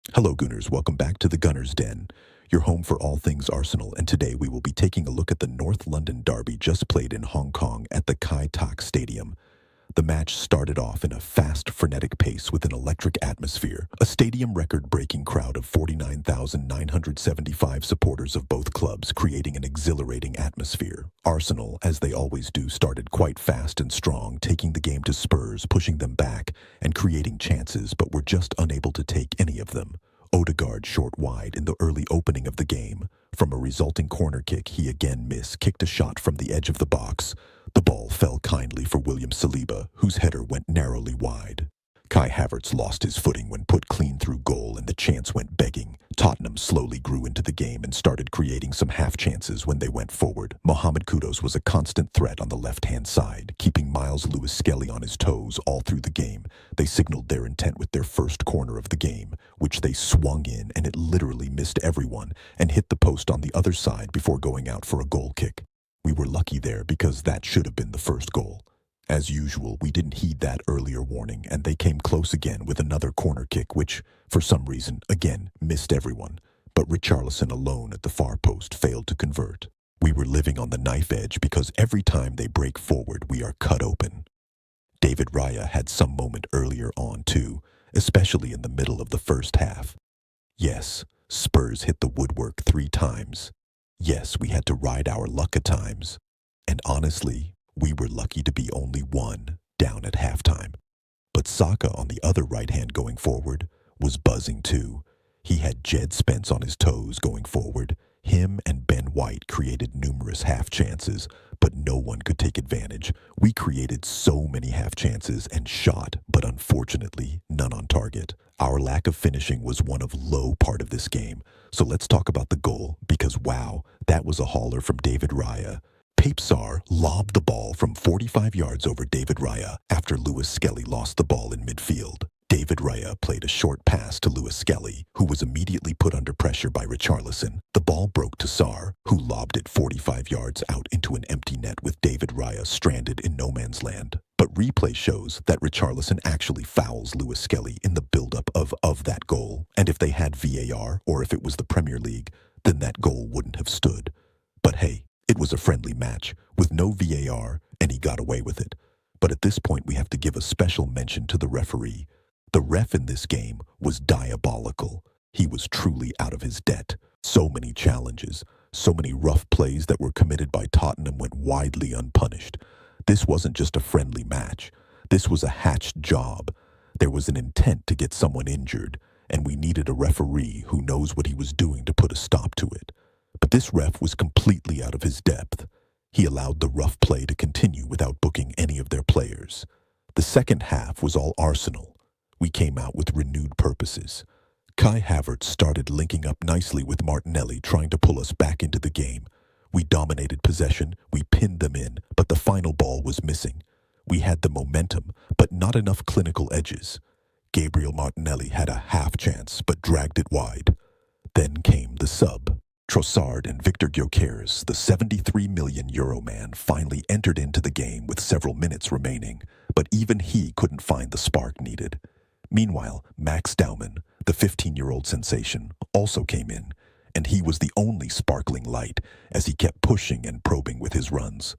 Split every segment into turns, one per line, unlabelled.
Hello, Gooners. Welcome back to the Gunners' Den, your home for all things Arsenal. And today we will be taking a look at the North London derby just played in Hong Kong at the Kai Tak Stadium. The match started off in a fast, frenetic pace with an electric atmosphere. A stadium record-breaking crowd of 49,975 supporters of both clubs, creating an exhilarating atmosphere. Arsenal, as they always do, started quite fast and strong, taking the game to Spurs, pushing them back, and creating chances, but were just unable to take any of them. Odegaard short wide in the early opening of the game. From a resulting corner kick, he again kicked a shot from the edge of the box. The ball fell kindly for William Saliba, whose header went narrowly wide. Kai Havertz lost his footing when put clean through goal and the chance went begging. Tottenham slowly grew into the game and started creating some half chances when they went forward. Mohamed Kudus was a constant threat on the left-hand side, keeping Miles Lewis-Skelly on his toes all through the game. They signaled their intent with their first corner of the game, which they swung in, and it literally missed everyone and hit the post on the other side before going out for a goal kick. We were lucky there because that should have been the first goal. As usual, we didn't heed that earlier warning, and they came close again with another corner kick, which, for some reason, again, missed everyone. But Richarlison alone at the far post failed to convert. We were living on the knife edge because every time they break forward, we are cut open. David Raya had some moment earlier on, too, especially in the middle of the first half. Yes, Spurs hit the woodwork 3 times. Yes, we had to ride our luck at times. And honestly, we were lucky to be only 1 down at halftime. But Saka on the other right hand going forward was buzzing too. He had Jed Spence on his toes going forward. Him and Ben White created numerous half chances, but no one could take advantage. We created so many half chances and shot, but unfortunately, none on target. Our lack of finishing was one of low part of this game. So let's talk about the goal, because wow, that was a hauler from David Raya. Pape Sarr lobbed the ball from 45 yards over David Raya after Lewis-Skelly lost the ball in midfield. David Raya played a short pass to Lewis-Skelly, who was immediately put under pressure by Richarlison. The ball broke to Sarr, who lobbed it 45 yards out into an empty net with David Raya stranded in no man's land. But replay shows that Richarlison actually fouls Lewis-Skelly in the build-up of that goal. And if they had VAR, or if it was the Premier League, then that goal wouldn't have stood. But hey, it was a friendly match with no VAR, and he got away with it. But at this point, we have to give a special mention to the referee. The ref in this game was diabolical. He was truly out of his depth. So many challenges, so many rough plays that were committed by Tottenham went widely unpunished. This wasn't just a friendly match. This was a hatched job. There was an intent to get someone injured, and we needed a referee who knows what he was doing to put a stop to it. But this ref was completely out of his depth. He allowed the rough play to continue without booking any of their players. The second half was all Arsenal. We came out with renewed purposes. Kai Havertz started linking up nicely with Martinelli, trying to pull us back into the game. We dominated possession, we pinned them in, but the final ball was missing. We had the momentum, but not enough clinical edges. Gabriel Martinelli had a half chance, but dragged it wide. Then came the sub. Trossard and Victor Gyökeres, the €73 million man, finally entered into the game with several minutes remaining, but even he couldn't find the spark needed. Meanwhile, Max Daumann, the 15-year-old sensation, also came in, and he was the only sparkling light as he kept pushing and probing with his runs.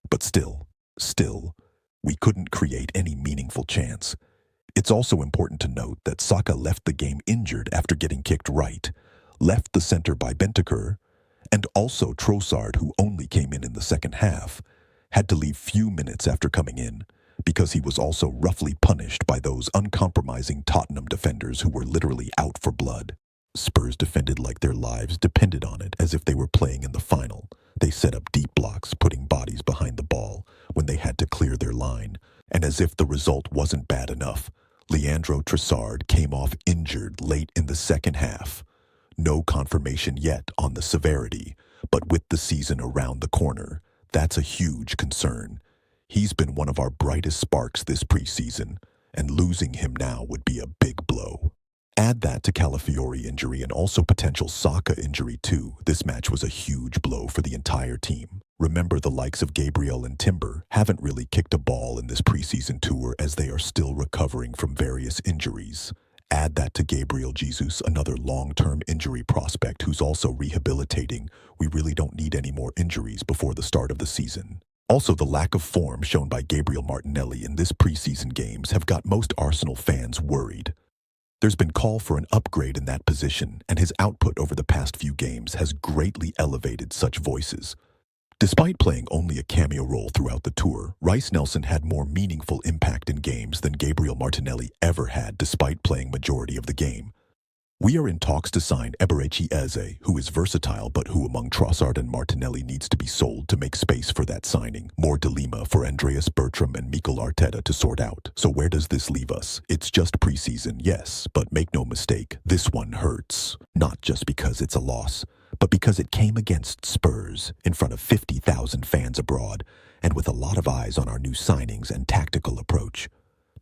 But still, we couldn't create any meaningful chance. It's also important to note that Saka left the game injured after getting kicked right, left the center by Bentancur, and also Trossard, who only came in the second half, had to leave few minutes after coming in because he was also roughly punished by those uncompromising Tottenham defenders who were literally out for blood. Spurs defended like their lives depended on it, as if they were playing in the final. They set up deep blocks, putting bodies behind the ball when they had to clear their line, and as if the result wasn't bad enough, Leandro Trossard came off injured late in the second half. No confirmation yet on the severity, but with the season around the corner, that's a huge concern. He's been one of our brightest sparks this preseason, and losing him now would be a big blow. Add that to Calafiori injury and also potential Saka injury too. This match was a huge blow for the entire team. Remember, the likes of Gabriel and Timber haven't really kicked a ball in this preseason tour as they are still recovering from various injuries. Add that to Gabriel Jesus, another long-term injury prospect who's also rehabilitating. We really don't need any more injuries before the start of the season. Also, the lack of form shown by Gabriel Martinelli in this preseason games have got most Arsenal fans worried. There's been call for an upgrade in that position, and his output over the past few games has greatly elevated such voices. Despite playing only a cameo role throughout the tour, Rice Nelson had more meaningful impact in games than Gabriel Martinelli ever had despite playing majority of the game. We are in talks to sign Eberechi Eze, who is versatile but who among Trossard and Martinelli needs to be sold to make space for that signing. More dilemma for Andreas Bertram and Mikel Arteta to sort out. So where does this leave us? It's just preseason, yes, but make no mistake, this one hurts. Not just because it's a loss, but because it came against Spurs in front of 50,000 fans abroad and with a lot of eyes on our new signings and tactical approach.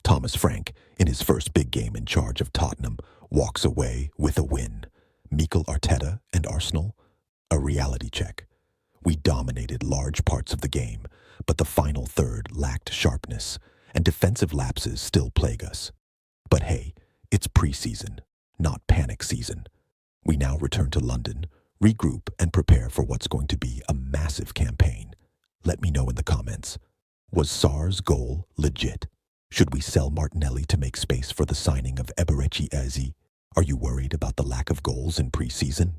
Thomas Frank, in his first big game in charge of Tottenham, walks away with a win. Mikel Arteta and Arsenal, a reality check. We dominated large parts of the game, but the final third lacked sharpness, and defensive lapses still plague us. But hey, it's preseason, not panic season. We now return to London, regroup, and prepare for what's going to be a massive campaign. Let me know in the comments. Was Sarr's goal legit? Should we sell Martinelli to make space for the signing of Eberechi Eze? Are you worried about the lack of goals in preseason?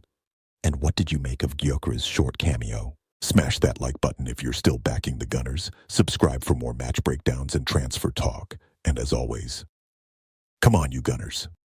And what did you make of Gyökeres' short cameo? Smash that like button if you're still backing the Gunners. Subscribe for more match breakdowns and transfer talk. And as always, come on, you Gunners.